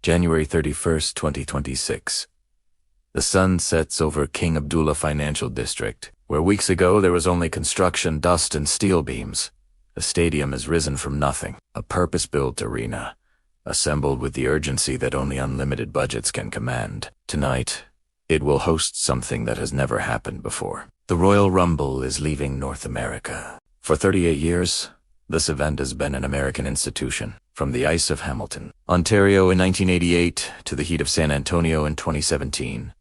January 31st, 2026. The sun sets over King Abdullah Financial District, where weeks ago there was only construction dust and steel beams. The stadium has risen from nothing, a purpose-built arena, assembled with the urgency that only unlimited budgets can command. Tonight, it will host something that has never happened before. The Royal Rumble is leaving North America. For 38 years, this event has been an American institution, from the ice of Hamilton, Ontario in 1988 to the heat of San Antonio in 2017.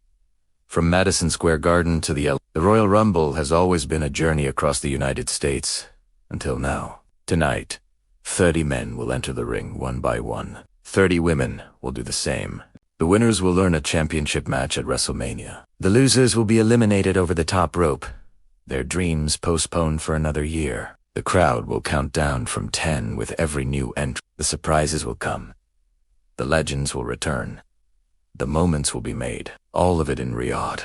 From Madison Square Garden to the Royal Rumble has always been a journey across the United States, until now. Tonight, 30 men will enter the ring one by one. 30 women will do the same. The winners will earn a championship match at WrestleMania. The losers will be eliminated over the top rope, their dreams postponed for another year. The crowd will count down from 10 with every new entry. The surprises will come. The legends will return. The moments will be made. All of it in Riyadh.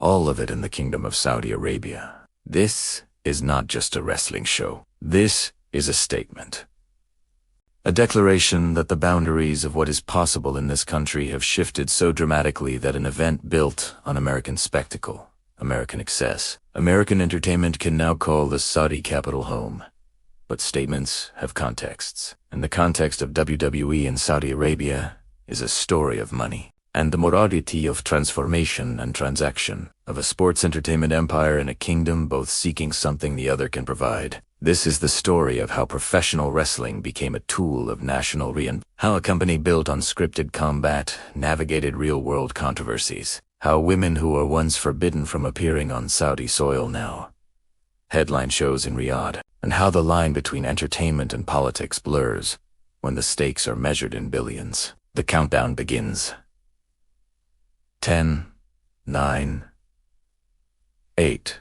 All of it in the Kingdom of Saudi Arabia. This is not just a wrestling show. This is a statement. A declaration that the boundaries of what is possible in this country have shifted so dramatically that an event built on American spectacle, American excess, American entertainment can now call the Saudi capital home. But statements have contexts, and the context of WWE in Saudi Arabia is a story of money, and the morality of transformation and transaction, of a sports entertainment empire in a kingdom both seeking something the other can provide. This is the story of how professional wrestling became a tool of national how a company built on scripted combat navigated real-world controversies, how women who were once forbidden from appearing on Saudi soil now headline shows in Riyadh, and how the line between entertainment and politics blurs when the stakes are measured in billions. The countdown begins. 10, 9, 8.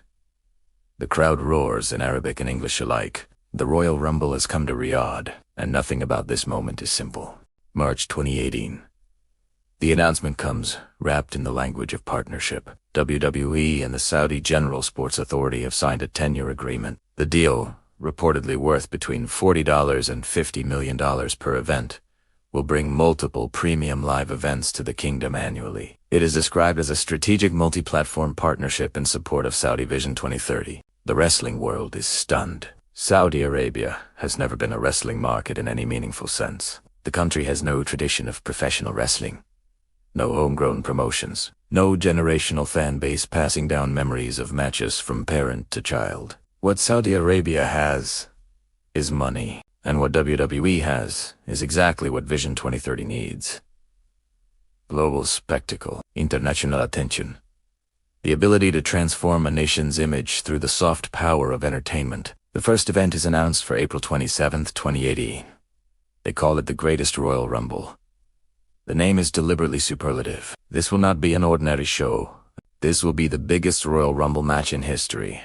The crowd roars in Arabic and English alike. The Royal Rumble has come to Riyadh, and nothing about this moment is simple. March 2018. The announcement comes, wrapped in the language of partnership. WWE and the Saudi General Sports Authority have signed a 10-year agreement. The deal, reportedly worth between $40 and $50 million per event, will bring multiple premium live events to the kingdom annually. It is described as a strategic multi-platform partnership in support of Saudi Vision 2030. The wrestling world is stunned. Saudi Arabia has never been a wrestling market in any meaningful sense. The country has no tradition of professional wrestling, no homegrown promotions, no generational fan base passing down memories of matches from parent to child. What Saudi Arabia has is money. And what WWE has is exactly what Vision 2030 needs. Global spectacle, international attention. The ability to transform a nation's image through the soft power of entertainment. The first event is announced for April 27th, 2018. They call it the Greatest Royal Rumble. The name is deliberately superlative. This will not be an ordinary show. This will be the biggest Royal Rumble match in history.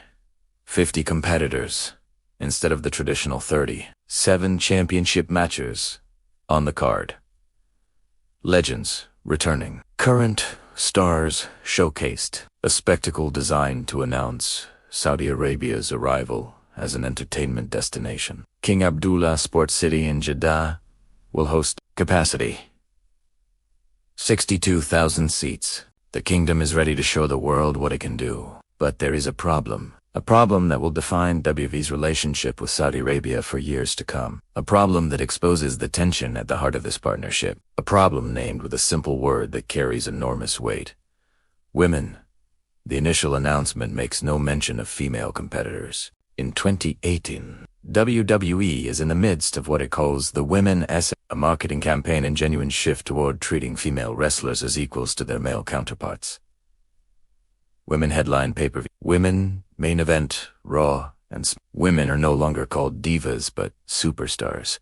50 competitors, instead of the traditional 30. 7 championship matches on the card. Legends returning. Current stars showcased. A spectacle designed to announce Saudi Arabia's arrival as an entertainment destination. King Abdullah Sports City in Jeddah will host capacity 62,000 seats. The kingdom is ready to show the world what it can do. But there is a problem. A problem that will define WWE's relationship with Saudi Arabia for years to come. A problem that exposes the tension at the heart of this partnership. A problem named with a simple word that carries enormous weight. Women. The initial announcement makes no mention of female competitors. In 2018, WWE is in the midst of what it calls the Women S, a marketing campaign and genuine shift toward treating female wrestlers as equals to their male counterparts. Women headline pay-per-view. Women main event, Raw, and women are no longer called divas but superstars.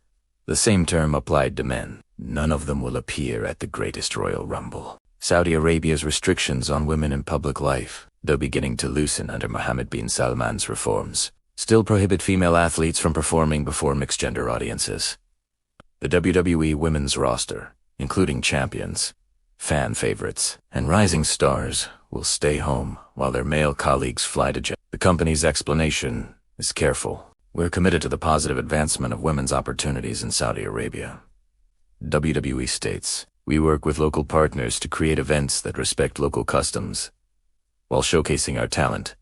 The same term applied to men. None of them will appear at the Greatest Royal Rumble. Saudi Arabia's restrictions on women in public life, though beginning to loosen under Mohammed bin Salman's reforms, still prohibit female athletes from performing before mixed-gender audiences. The WWE women's roster, including champions, fan favorites, and rising stars, will stay home while their male colleagues fly to Jeddah. The company's explanation is careful. We're committed to the positive advancement of women's opportunities in Saudi Arabia. WWE states, We work with local partners to create events that respect local customs, while showcasing our talent.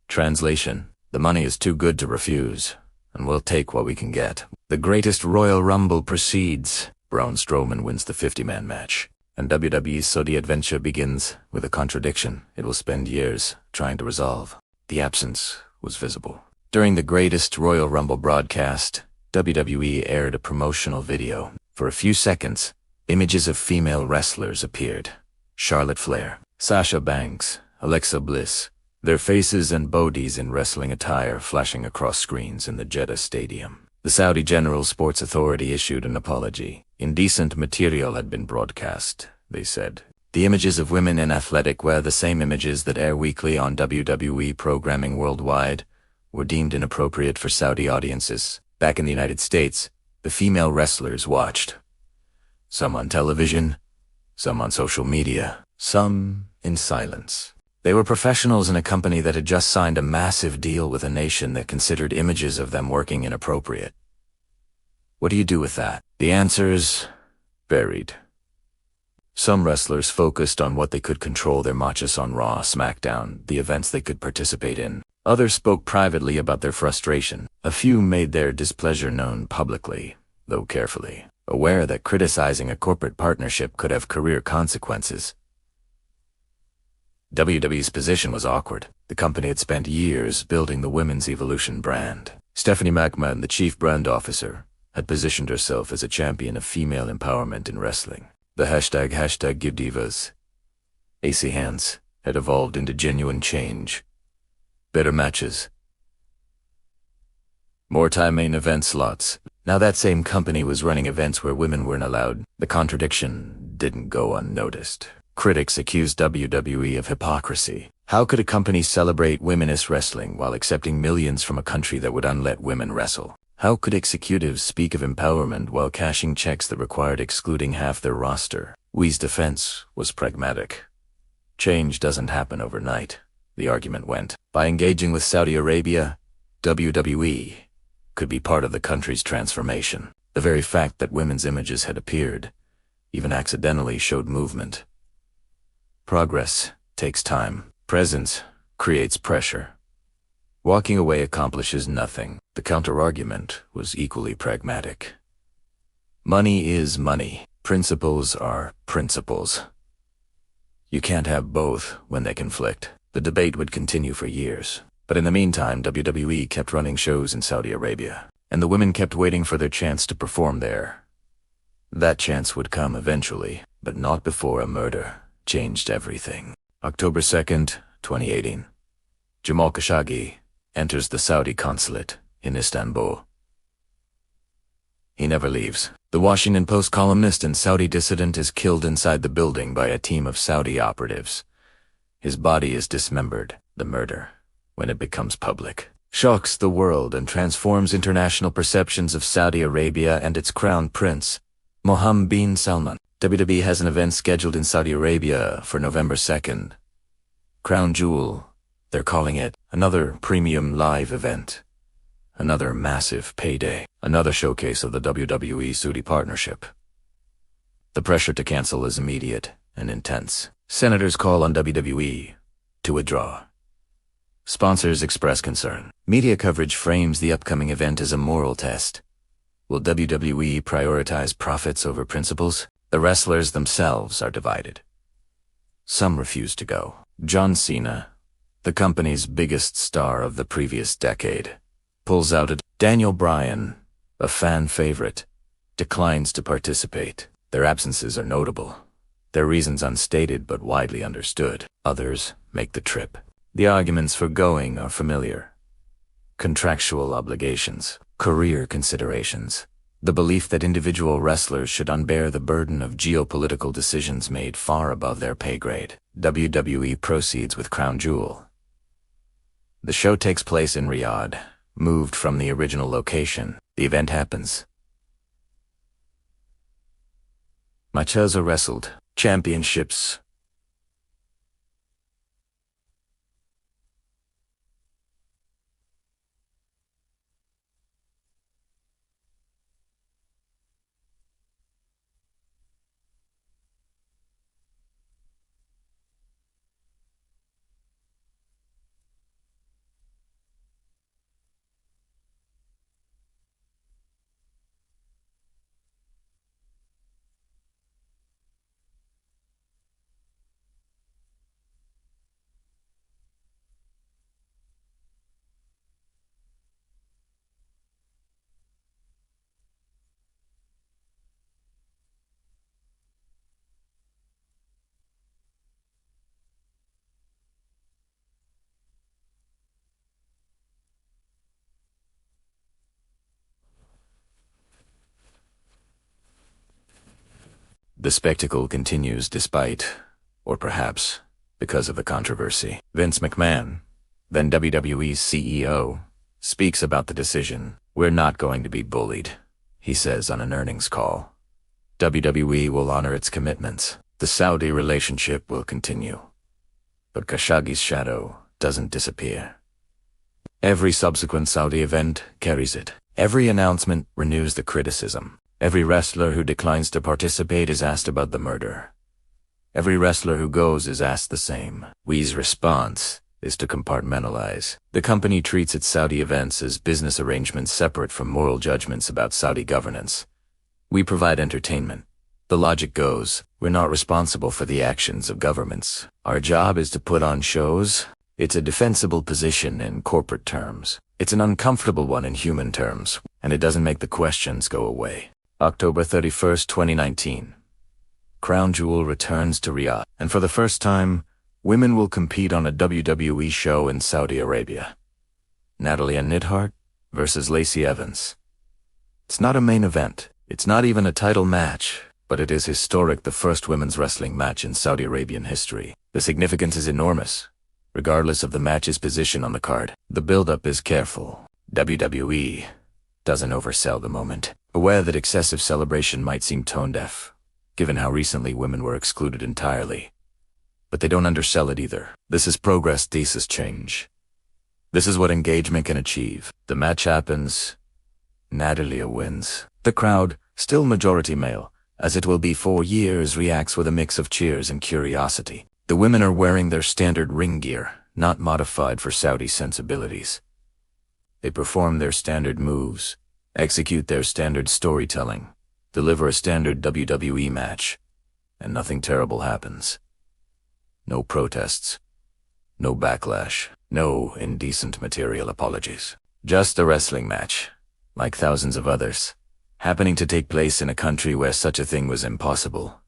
Translation: the money is too good to refuse, and we'll take what we can get. The greatest Royal Rumble proceeds. Braun Strowman wins the 50-man match, and WWE's Saudi adventure begins with a contradiction it will spend years trying to resolve. The absence was visible. During the greatest Royal Rumble broadcast, WWE aired a promotional video. For a few seconds, images of female wrestlers appeared. Charlotte Flair, Sasha Banks, Alexa Bliss, their faces and bodies in wrestling attire flashing across screens in the Jeddah stadium. The Saudi General Sports Authority issued an apology. Indecent material had been broadcast, they said. The images of women in athletic wear, the same images that air weekly on WWE programming worldwide, were deemed inappropriate for Saudi audiences. Back in the United States, the female wrestlers watched. Some on television, some on social media, some in silence. They were professionals in a company that had just signed a massive deal with a nation that considered images of them working inappropriate. What do you do with that? The answers varied. Some wrestlers focused on what they could control, their matches on Raw, SmackDown, the events they could participate in. Others spoke privately about their frustration. A few made their displeasure known publicly, though carefully, aware that criticizing a corporate partnership could have career consequences. WWE's position was awkward. The company had spent years building the Women's Evolution brand. Stephanie McMahon, the chief brand officer, had positioned herself as a champion of female empowerment in wrestling. The hashtag #GiveDivas AC Hands had evolved into genuine change. Better matches. More time main event slots. Now that same company was running events where women weren't allowed. The contradiction didn't go unnoticed. Critics accused WWE of hypocrisy. How could a company celebrate womenist wrestling while accepting millions from a country that would unlet women wrestle? How could executives speak of empowerment while cashing checks that required excluding half their roster? WWE's defense was pragmatic. Change doesn't happen overnight, the argument went. By engaging with Saudi Arabia, WWE could be part of the country's transformation. The very fact that women's images had appeared, even accidentally, showed movement. Progress takes time. Presence creates pressure. Walking away accomplishes nothing. The counter-argument was equally pragmatic. Money is money. Principles are principles. You can't have both when they conflict. The debate would continue for years. But in the meantime, WWE kept running shows in Saudi Arabia, and the women kept waiting for their chance to perform there. That chance would come eventually, but not before a murder changed everything. October 2nd, 2018. Jamal Khashoggi enters the Saudi consulate in Istanbul. He never leaves. The Washington Post columnist and Saudi dissident is killed inside the building by a team of Saudi operatives. His body is dismembered. The murder, when it becomes public, shocks the world and transforms international perceptions of Saudi Arabia and its crown prince, Mohammed bin Salman. WWE has an event scheduled in Saudi Arabia for November 2nd. Crown Jewel, they're calling it. Another premium live event. Another massive payday. Another showcase of the WWE-Saudi partnership. The pressure to cancel is immediate and intense. Senators call on WWE to withdraw. Sponsors express concern. Media coverage frames the upcoming event as a moral test. Will WWE prioritize profits over principles? The wrestlers themselves are divided. Some refuse to go. John Cena, the company's biggest star of the previous decade, pulls out. Daniel Bryan, a fan favorite, declines to participate. Their absences are notable. Their reasons unstated but widely understood. Others make the trip. The arguments for going are familiar. Contractual obligations, career considerations, the belief that individual wrestlers should unbear the burden of geopolitical decisions made far above their pay grade. WWE proceeds with Crown Jewel. The show takes place in Riyadh, moved from the original location. The event happens. Matches are wrestled. Championships. The spectacle continues despite, or perhaps because of the controversy. Vince McMahon, then WWE's CEO, speaks about the decision. "We're not going to be bullied," he says on an earnings call. WWE will honor its commitments. The Saudi relationship will continue. But Khashoggi's shadow doesn't disappear. Every subsequent Saudi event carries it. Every announcement renews the criticism. Every wrestler who declines to participate is asked about the murder. Every wrestler who goes is asked the same. WWE's response is to compartmentalize. The company treats its Saudi events as business arrangements separate from moral judgments about Saudi governance. "We provide entertainment. The logic goes, we're not responsible for the actions of governments. Our job is to put on shows." It's a defensible position in corporate terms. It's an uncomfortable one in human terms, and it doesn't make the questions go away. October 31st, 2019. Crown Jewel returns to Riyadh, and for the first time, women will compete on a WWE show in Saudi Arabia. Natalia Neidhart versus Lacey Evans. It's not a main event. It's not even a title match, but it is historic, the first women's wrestling match in Saudi Arabian history. The significance is enormous, regardless of the match's position on the card. The build-up is careful. WWE doesn't oversell the moment, aware that excessive celebration might seem tone-deaf, given how recently women were excluded entirely. But they don't undersell it either. This is progress, thesis change. This is what engagement can achieve. The match happens. Natalia wins. The crowd, still majority male, as it will be for years, reacts with a mix of cheers and curiosity. The women are wearing their standard ring gear, not modified for Saudi sensibilities. They perform their standard moves, execute their standard storytelling, deliver a standard WWE match, and nothing terrible happens. No protests, no backlash, no indecent material apologies. Just a wrestling match, like thousands of others, happening to take place in a country where such a thing was impossible.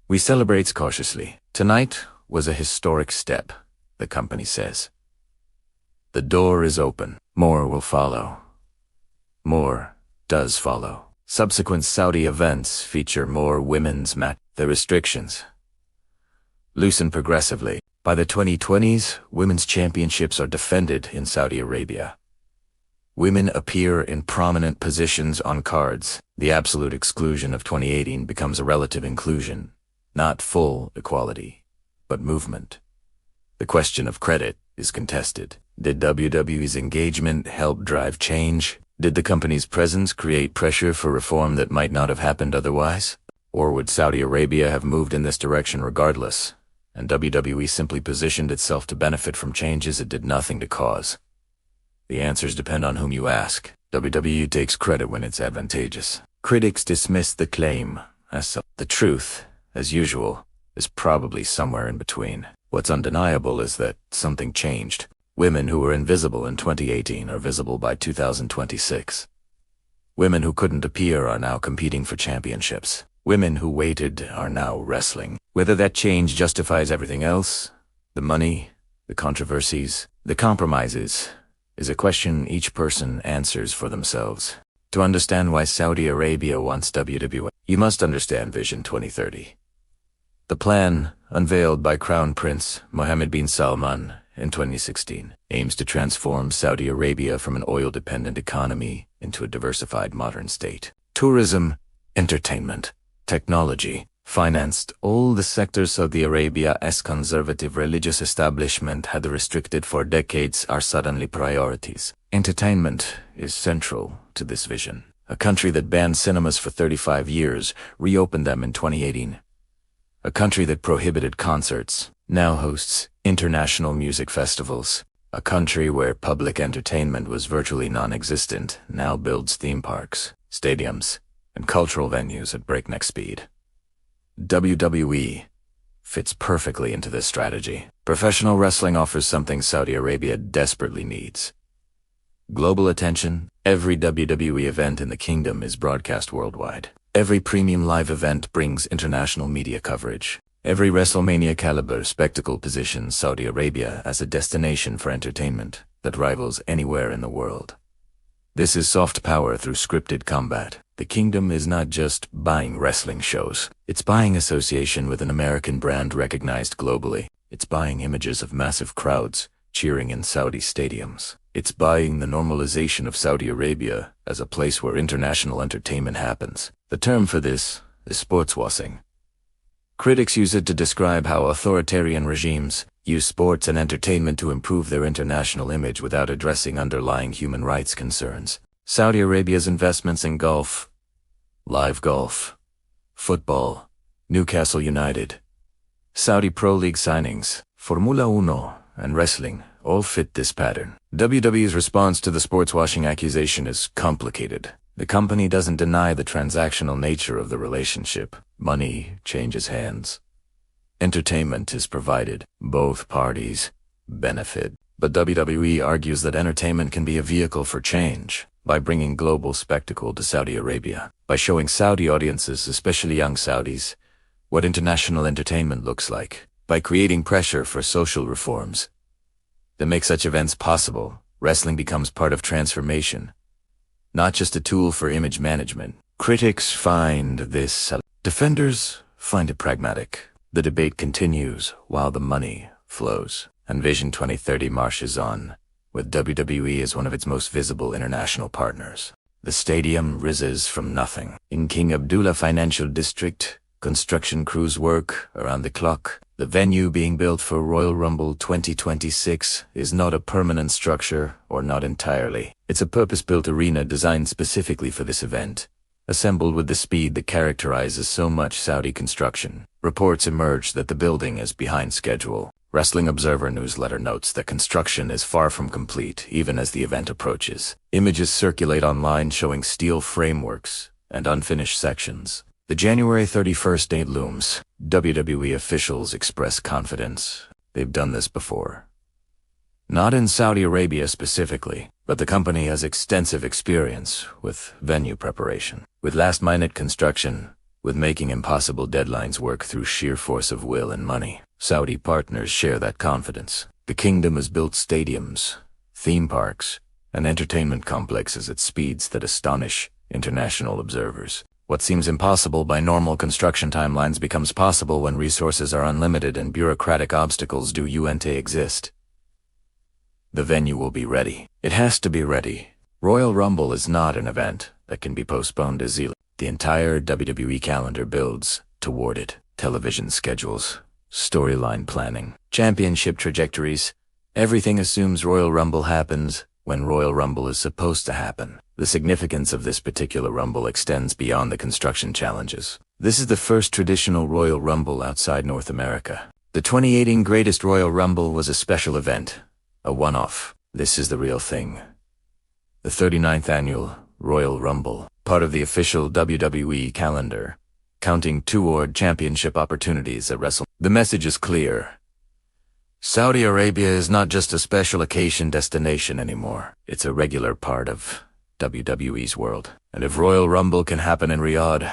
We celebrate cautiously. Tonight was a historic step, the company says. The door is open. More will follow. More does follow. Subsequent Saudi events feature more women's matches. The restrictions loosen progressively. By the 2020s, women's championships are defended in Saudi Arabia. Women appear in prominent positions on cards. The absolute exclusion of 2018 becomes a relative inclusion. Not full equality, but movement. The question of credit is contested. Did WWE's engagement help drive change? Did the company's presence create pressure for reform that might not have happened otherwise? Or would Saudi Arabia have moved in this direction regardless, and WWE simply positioned itself to benefit from changes it did nothing to cause? The answers depend on whom you ask. WWE takes credit when it's advantageous. Critics dismiss the claim as so. The truth, as usual, is probably somewhere in between. What's undeniable is that something changed. Women who were invisible in 2018 are visible by 2026. Women who couldn't appear are now competing for championships. Women who waited are now wrestling. Whether that change justifies everything else, the money, the controversies, the compromises, is a question each person answers for themselves. To understand why Saudi Arabia wants WWE, you must understand Vision 2030. The plan, unveiled by Crown Prince Mohammed bin Salman in 2016, aims to transform Saudi Arabia from an oil-dependent economy into a diversified modern state. Tourism, entertainment, technology, financed, all the sectors Saudi Arabia's conservative religious establishment had restricted for decades are suddenly priorities. Entertainment is central to this vision. A country that banned cinemas for 35 years reopened them in 2018. A country that prohibited concerts now hosts international music festivals. A country where public entertainment was virtually non-existent now builds theme parks, stadiums, and cultural venues at breakneck speed. WWE fits perfectly into this strategy. Professional wrestling offers something Saudi Arabia desperately needs. Global attention. Every WWE event in the kingdom is broadcast worldwide. Every premium live event brings international media coverage. Every WrestleMania caliber spectacle positions Saudi Arabia as a destination for entertainment that rivals anywhere in the world. This is soft power through scripted combat. The kingdom is not just buying wrestling shows. It's buying association with an American brand recognized globally. It's buying images of massive crowds cheering in Saudi stadiums. It's buying the normalization of Saudi Arabia as a place where international entertainment happens. The term for this is sportswashing. Critics use it to describe how authoritarian regimes use sports and entertainment to improve their international image without addressing underlying human rights concerns. Saudi Arabia's investments in golf, live golf, football, Newcastle United, Saudi Pro League signings, Formula 1, and wrestling all fit this pattern. WWE's response to the sportswashing accusation is complicated. The company doesn't deny the transactional nature of the relationship. Money changes hands. Entertainment is provided. Both parties benefit. But WWE argues that entertainment can be a vehicle for change by bringing global spectacle to Saudi Arabia, by showing Saudi audiences, especially young Saudis, what international entertainment looks like, by creating pressure for social reforms that make such events possible. Wrestling becomes part of transformation, not just a tool for image management. Critics find this. Defenders find it pragmatic. The debate continues while the money flows, and Vision 2030 marches on, with WWE as one of its most visible international partners. The stadium rises from nothing. In King Abdullah Financial District, construction crews work around the clock. The venue being built for Royal Rumble 2026 is not a permanent structure, or not entirely. It's a purpose-built arena designed specifically for this event, assembled with the speed that characterizes so much Saudi construction. Reports emerge that the building is behind schedule. Wrestling Observer newsletter notes that construction is far from complete even as the event approaches. Images circulate online showing steel frameworks and unfinished sections. The January 31st date looms. WWE officials express confidence. They've done this before. Not in Saudi Arabia specifically, but the company has extensive experience with venue preparation, with last-minute construction, with making impossible deadlines work through sheer force of will and money. Saudi partners share that confidence. The kingdom has built stadiums, theme parks, and entertainment complexes at speeds that astonish international observers. What seems impossible by normal construction timelines becomes possible when resources are unlimited and bureaucratic obstacles do not exist. The venue will be ready. It has to be ready. Royal Rumble is not an event that can be postponed easily. The entire WWE calendar builds toward it. Television schedules, storyline planning, championship trajectories. Everything assumes Royal Rumble happens when Royal Rumble is supposed to happen. The significance of this particular Rumble extends beyond the construction challenges. This is the first traditional Royal Rumble outside North America. The 2018 Greatest Royal Rumble was a special event, a one-off. This is the real thing. The 39th Annual Royal Rumble, part of the official WWE calendar, counting toward championship opportunities at Wrestle. The message is clear. Saudi Arabia is not just a special occasion destination anymore. It's a regular part of WWE's world. And if Royal Rumble can happen in Riyadh,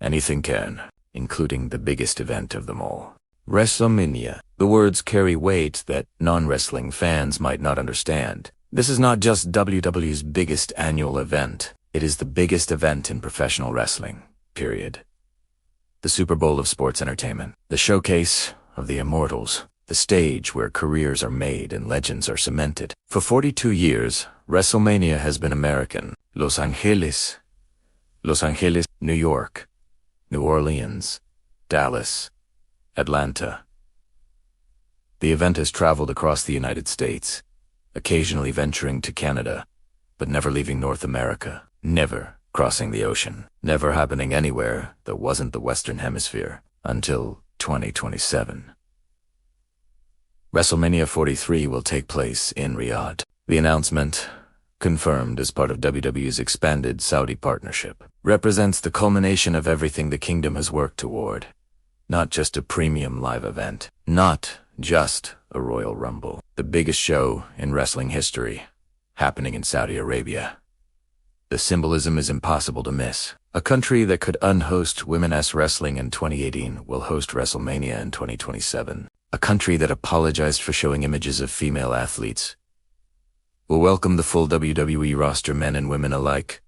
anything can, including the biggest event of them all. WrestleMania. The words carry weight that non-wrestling fans might not understand. This is not just WWE's biggest annual event. It is the biggest event in professional wrestling, period. The Super Bowl of sports entertainment. The showcase of the immortals. The stage where careers are made and legends are cemented. For 42 years, WrestleMania has been American. Los Angeles, New York, New Orleans, Dallas, Atlanta. The event has traveled across the United States, occasionally venturing to Canada, but never leaving North America, never crossing the ocean, never happening anywhere that wasn't the Western Hemisphere until 2027. WrestleMania 43 will take place in Riyadh. The announcement, confirmed as part of WWE's expanded Saudi partnership, represents the culmination of everything the kingdom has worked toward. Not just a premium live event, not just a Royal Rumble, the biggest show in wrestling history, happening in Saudi Arabia. The symbolism is impossible to miss. A country that could unhost women's wrestling in 2018 will host WrestleMania in 2027. A country that apologized for showing images of female athletes will welcome the full WWE roster, men and women alike.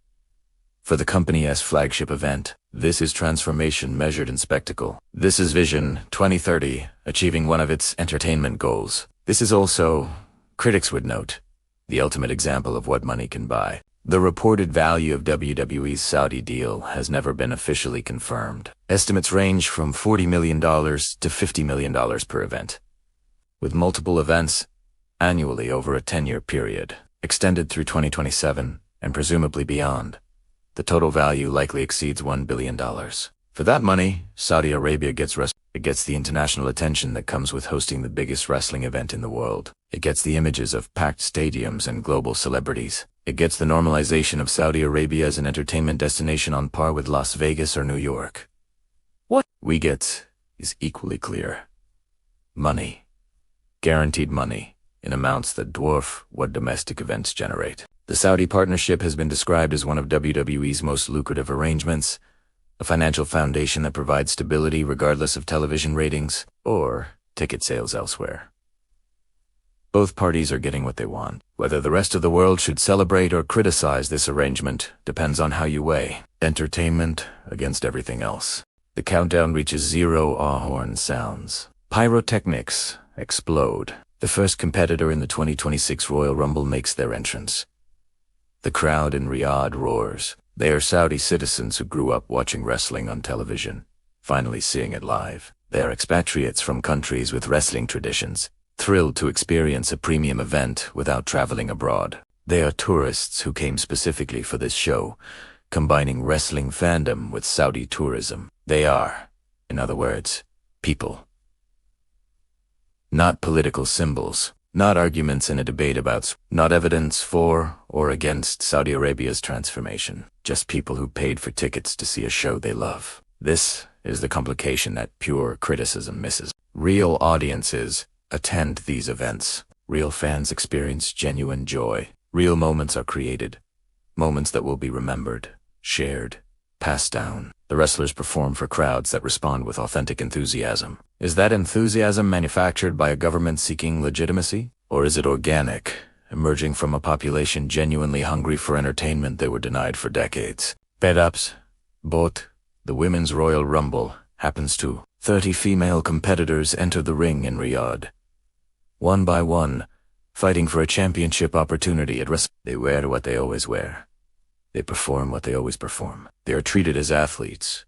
For the company's flagship event, this is transformation measured in spectacle. This is Vision 2030, achieving one of its entertainment goals. This is also, critics would note, the ultimate example of what money can buy. The reported value of WWE's Saudi deal has never been officially confirmed. Estimates range from $40 million to $50 million per event, with multiple events annually over a 10-year period, extended through 2027 and presumably beyond. The total value likely exceeds $1 billion. For that money, Saudi Arabia gets It gets the international attention that comes with hosting the biggest wrestling event in the world. It gets the images of packed stadiums and global celebrities. It gets the normalization of Saudi Arabia as an entertainment destination on par with Las Vegas or New York. What we get is equally clear. Money. Guaranteed money, in amounts that dwarf what domestic events generate. The Saudi partnership has been described as one of WWE's most lucrative arrangements, a financial foundation that provides stability regardless of television ratings or ticket sales elsewhere. Both parties are getting what they want. Whether the rest of the world should celebrate or criticize this arrangement depends on how you weigh entertainment against everything else. The countdown reaches 0. Horn sounds. Pyrotechnics explode. The first competitor in the 2026 Royal Rumble makes their entrance. The crowd in Riyadh roars. They are Saudi citizens who grew up watching wrestling on television, finally seeing it live. They are expatriates from countries with wrestling traditions, thrilled to experience a premium event without traveling abroad. They are tourists who came specifically for this show, combining wrestling fandom with Saudi tourism. They are, in other words, people. Not political symbols. Not arguments in a debate not evidence for or against Saudi Arabia's transformation. Just people who paid for tickets to see a show they love. This is the complication that pure criticism misses. Real audiences attend these events. Real fans experience genuine joy. Real moments are created. Moments that will be remembered, shared, passed down. The wrestlers perform for crowds that respond with authentic enthusiasm. Is that enthusiasm manufactured by a government seeking legitimacy? Or is it organic, emerging from a population genuinely hungry for entertainment they were denied for decades? Bed-ups, both. The Women's Royal Rumble happens to 30 female competitors enter the ring in Riyadh. One by one, fighting for a championship opportunity at Wrestle. They wear what they always wear. They perform what they always perform. They are treated as athletes,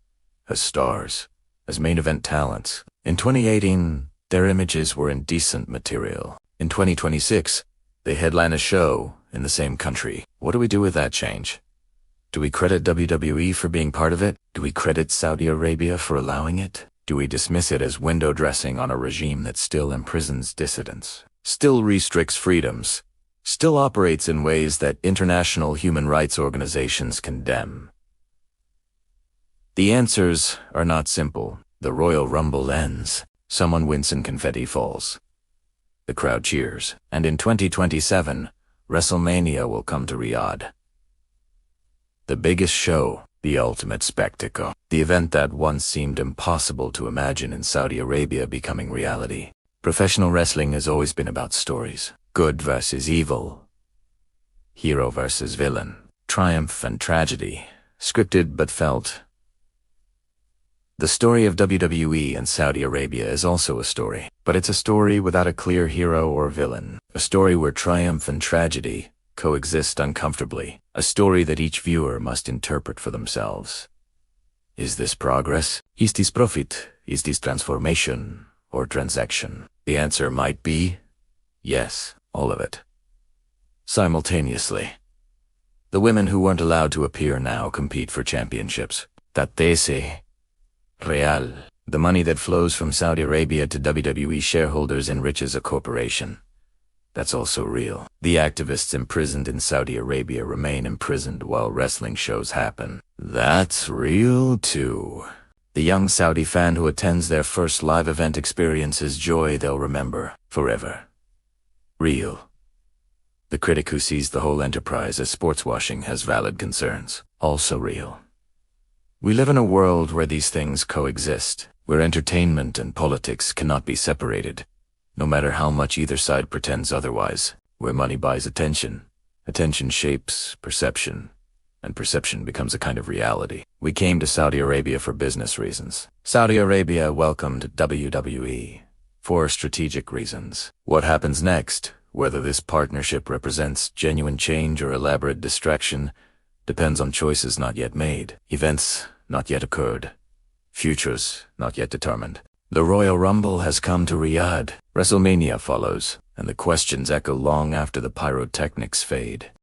as stars, as main event talents. In 2018, their images were indecent material. In 2026, they headline a show in the same country. What do we do with that change? Do we credit WWE for being part of it? Do we credit Saudi Arabia for allowing it? Do we dismiss it as window dressing on a regime that still imprisons dissidents, still restricts freedoms, still operates in ways that international human rights organizations condemn? The answers are not simple. The Royal Rumble ends. Someone wins and confetti falls. The crowd cheers. And in 2027, WrestleMania will come to Riyadh. The biggest show, the ultimate spectacle. The event that once seemed impossible to imagine in Saudi Arabia becoming reality. Professional wrestling has always been about stories. Good versus evil. Hero versus villain. Triumph and tragedy. Scripted but felt. The story of WWE and Saudi Arabia is also a story, but it's a story without a clear hero or villain. A story where triumph and tragedy coexist uncomfortably. A story that each viewer must interpret for themselves. Is this progress? Is this profit? Is this transformation or transaction? The answer might be yes, all of it. Simultaneously. The women who weren't allowed to appear now compete for championships. Tatese. Real. The money that flows from Saudi Arabia to WWE shareholders enriches a corporation. That's also real. The activists imprisoned in Saudi Arabia remain imprisoned while wrestling shows happen. That's real too. The young Saudi fan who attends their first live event experiences joy they'll remember forever. Real. The critic who sees the whole enterprise as sports washing has valid concerns. Also real. We live in a world where these things coexist, where entertainment and politics cannot be separated, no matter how much either side pretends otherwise, where money buys attention, attention shapes perception, and perception becomes a kind of reality. We came to Saudi Arabia for business reasons. Saudi Arabia welcomed WWE for strategic reasons. What happens next, whether this partnership represents genuine change or elaborate distraction, depends on choices not yet made, events not yet occurred, futures not yet determined. The Royal Rumble has come to Riyadh. WrestleMania follows, and the questions echo long after the pyrotechnics fade.